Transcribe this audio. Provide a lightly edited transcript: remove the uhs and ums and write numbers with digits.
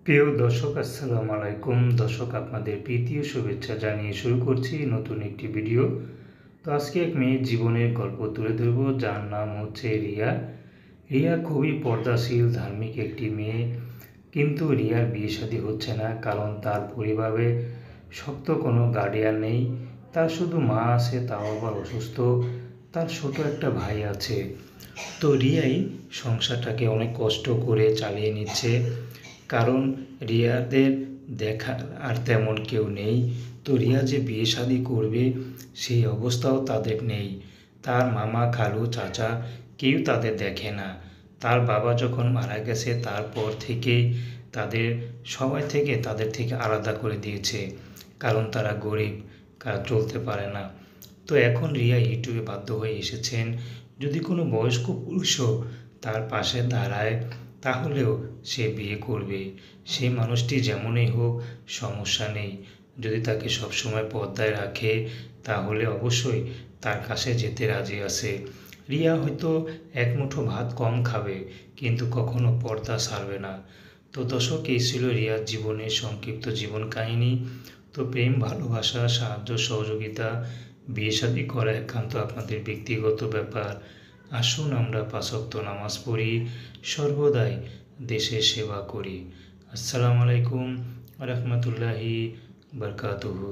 প্রিয় দর্শক, আসসালামু আলাইকুম। দর্শক, আপনাদের প্রীতি ও শুভেচ্ছা জানিয়ে শুরু করছি নতুন একটি ভিডিও। তো আজকে এক মেয়ের জীবনের গল্প তুলে ধরব, যার নাম হচ্ছে রিয়া। রিয়া খুবই পর্দাশীল, ধার্মিক একটি মেয়ে। কিন্তু রিয়ার বিয়ে শাদী হচ্ছে না, কারণ তার পরিবারে শক্ত কোনো গার্ডিয়ান নেই। তার শুধু মা আছে, তাও আবার অসুস্থ। তার ছোট একটা ভাই আছে। তো রিয়াই সংসারটাকে অনেক কষ্ট করে চালিয়ে নিচ্ছে, কারণ রিয়াদের দেখার আর তেমন কেউ নেই। তো রিয়া যে বিয়ে শাদী করবে সেই অবস্থাও তাদের নেই। তার মামা, খালু, চাচা কেউ তাদের দেখে না। তার বাবা যখন মারা গেছে তারপর থেকেই তাদের থেকে আলাদা করে দিয়েছে, কারণ তারা গরিব, চলতে পারে না। তো এখন রিয়া ইউটিউবে বাধ্য হয়ে এসেছেন, যদি কোনো বয়স্ক পুরুষও তার পাশে দাঁড়ায় তাহলেও সে বিয়ে করবে। সেই মানুষটি যেমনই হোক, সমস্যা নেই। যদি তাকে সবসময় পর্দায় রাখে তাহলে অবশ্যই তার কাছে যেতে রাজি আছে। রিয়া হয়তো এক মুঠো ভাত কম খাবে, কিন্তু কখনো পর্দা ছাড়বে না। তো দর্শক, এই ছিল রিয়ার জীবনের সংক্ষিপ্ত জীবন কাহিনী। তো প্রেম, ভালোবাসা, সাহায্য, সহযোগিতা, বিয়ে শাদী করা একান্ত আপনাদের ব্যক্তিগত ব্যাপার। আসুন আমরা ৫ ওয়াক্ত নামাজ পড়ি, সর্বদাই দেশের সেবা করি। আসসালামু আলাইকুম ওয়া রাহমাতুল্লাহি ওয়া বারাকাতুহু।